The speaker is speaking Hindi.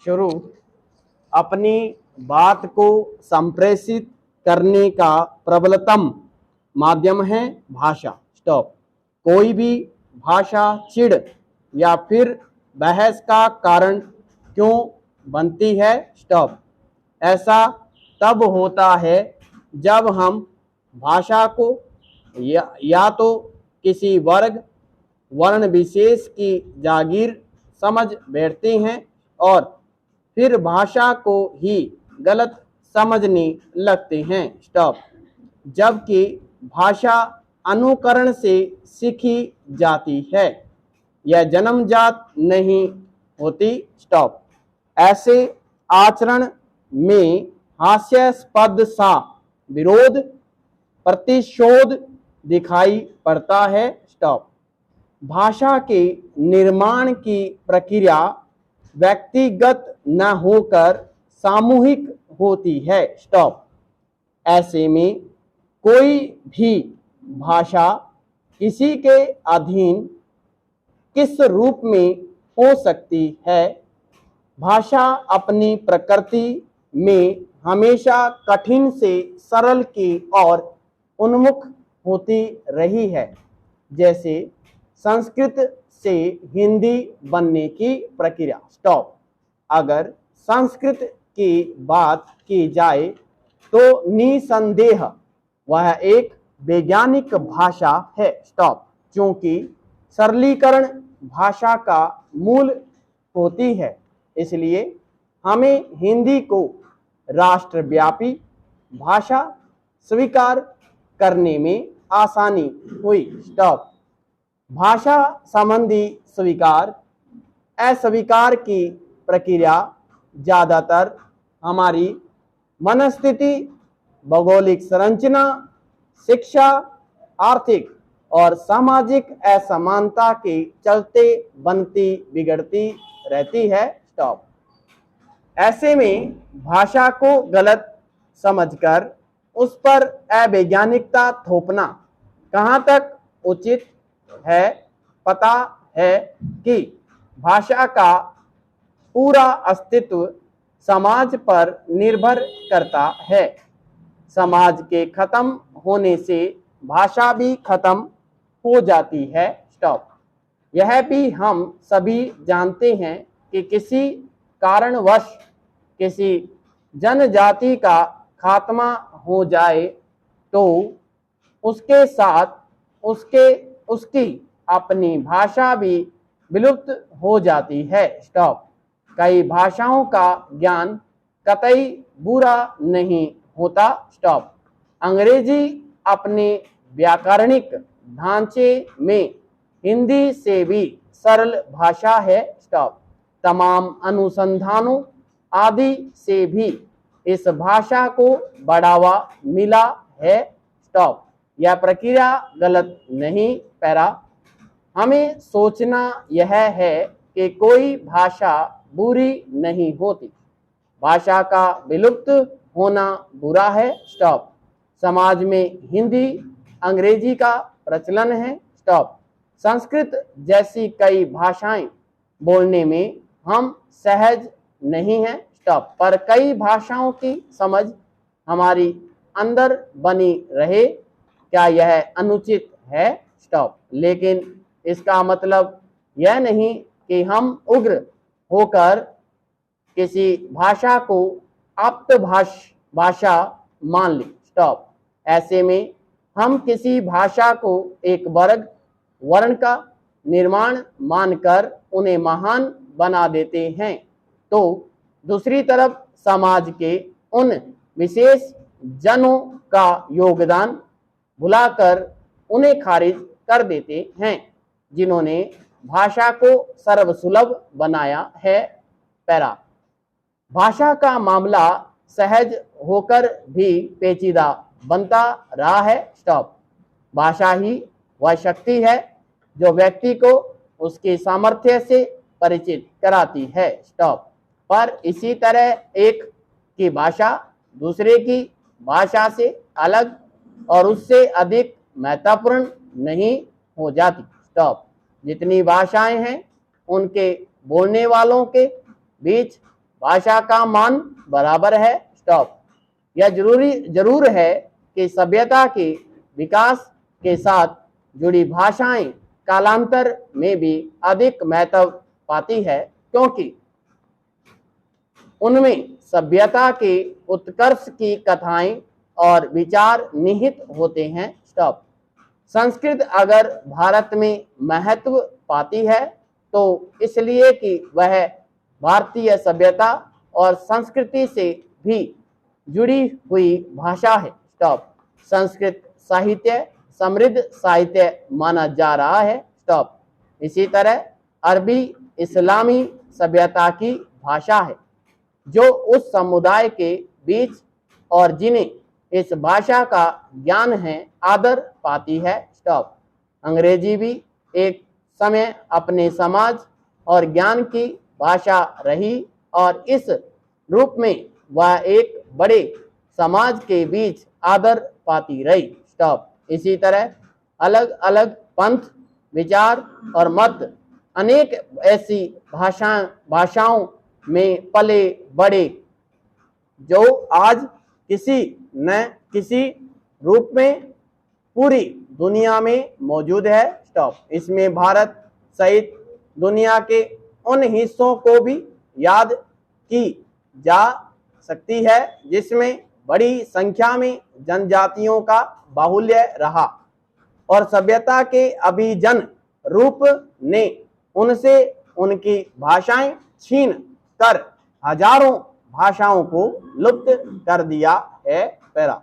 शुरू। अपनी बात को संप्रेषित करने का प्रबलतम माध्यम है भाषा। स्टॉप। कोई भी भाषा चिढ़ या फिर बहस का कारण क्यों बनती है? स्टॉप। ऐसा तब होता है जब हम भाषा को या तो किसी वर्ग वर्ण विशेष की जागीर समझ बैठते हैं और फिर भाषा को ही गलत समझने लगते हैं। स्टॉप। जबकि भाषा अनुकरण से सीखी जाती है, यह जन्मजात नहीं होती। स्टॉप। ऐसे आचरण में हास्यास्पद सा विरोध प्रतिशोध दिखाई पड़ता है। स्टॉप। भाषा के निर्माण की प्रक्रिया व्यक्तिगत न होकर सामूहिक होती है। स्टॉप। ऐसे में कोई भी भाषा किसी के अधीन किस रूप में हो सकती है? भाषा अपनी प्रकृति में हमेशा कठिन से सरल की ओर उन्मुख होती रही है। जैसे संस्कृत से हिंदी बनने की प्रक्रिया। स्टॉप। अगर संस्कृत की बात की जाए तो निसंदेह वह एक वैज्ञानिक भाषा है। स्टॉप। क्योंकि सरलीकरण भाषा का मूल होती है, इसलिए हमें हिंदी को राष्ट्रव्यापी भाषा स्वीकार करने में आसानी हुई। स्टॉप। भाषा संबंधी स्वीकार अस्वीकार की प्रक्रिया ज़्यादातर हमारी मनस्थिति, भौगोलिक संरचना, शिक्षा, आर्थिक और सामाजिक असमानता के चलते बनती बिगड़ती रहती है। स्टॉप। ऐसे में भाषा को गलत समझकर उस पर अवैज्ञानिकता थोपना कहाँ तक उचित है? पता है कि भाषा का पूरा अस्तित्व समाज पर निर्भर करता है। समाज के खत्म होने से भाषा भी खत्म हो जाती है। स्टॉप। यह भी हम सभी जानते हैं कि किसी कारणवश किसी जनजाति का खात्मा हो जाए तो उसके साथ उसकी अपनी भाषा भी विलुप्त हो जाती है। स्टॉप। कई भाषाओं का ज्ञान कतई बुरा नहीं होता। स्टॉप। अंग्रेजी अपने व्याकरणिक ढांचे में हिंदी से भी सरल भाषा है। स्टॉप। तमाम अनुसंधानों आदि से भी इस भाषा को बढ़ावा मिला है। स्टॉप। यह प्रक्रिया गलत नहीं। पैरा। हमें सोचना यह है कि कोई भाषा बुरी नहीं होती, भाषा का विलुप्त होना बुरा है। स्टॉप। समाज में हिंदी अंग्रेजी का प्रचलन है। स्टॉप। संस्कृत जैसी कई भाषाएं बोलने में हम सहज नहीं हैं। स्टॉप। पर कई भाषाओं की समझ हमारी अंदर बनी रहे, क्या यह अनुचित है? स्टॉप। लेकिन इसका मतलब यह नहीं कि हम उग्र होकर किसी भाषा को आप्त भाषा मान लें। स्टॉप। ऐसे में हम किसी भाषा को एक वर्ग वर्ण का निर्माण मानकर उन्हें महान बना देते हैं, तो दूसरी तरफ समाज के उन विशेष जनों का योगदान भुलाकर उन्हें खारिज कर देते हैं जिन्होंने भाषा को सर्वसुलभ बनाया है। पैरा। भाषा का मामला सहज होकर भी पेचीदा बनता रहा है। स्टॉप। भाषा ही वह शक्ति है जो व्यक्ति को उसके सामर्थ्य से परिचित कराती है। स्टॉप। पर इसी तरह एक की भाषा दूसरे की भाषा से अलग और उससे अधिक महत्वपूर्ण नहीं हो जाती। स्टॉप। जितनी भाषाएं हैं उनके बोलने वालों के बीच भाषा का मान बराबर है। स्टॉप। यह जरूर है कि सभ्यता के विकास के साथ जुड़ी भाषाएं कालांतर में भी अधिक महत्व पाती है, क्योंकि उनमें सभ्यता के उत्कर्ष की कथाएं और विचार निहित होते हैं। स्टॉप। संस्कृत अगर भारत में महत्व पाती है तो इसलिए कि वह भारतीय सभ्यता और संस्कृति से भी जुड़ी हुई भाषा है। स्टॉप। संस्कृत साहित्य समृद्ध साहित्य माना जा रहा है। स्टॉप। इसी तरह अरबी इस्लामी सभ्यता की भाषा है जो उस समुदाय के बीच और जिन्हें इस भाषा का ज्ञान है आदर पाती है। स्टॉप। अंग्रेजी भी एक समय अपने समाज और ज्ञान की भाषा रही और इस रूप में वह एक बड़े समाज के बीच आदर पाती रही। स्टॉप। इसी तरह अलग अलग पंथ, विचार और मत अनेक ऐसी भाषाओं में पले बड़े जो आज किसी न किसी रूप में पूरी दुनिया में मौजूद है। स्टॉप। इसमें भारत सहित दुनिया के उन हिस्सों को भी याद की जा सकती है जिसमें बड़ी संख्या में जनजातियों का बाहुल्य रहा और सभ्यता के अभिजन रूप ने उनसे उनकी भाषाएं छीन कर हजारों भाषाओं को लुप्त कर दिया है। पैरा।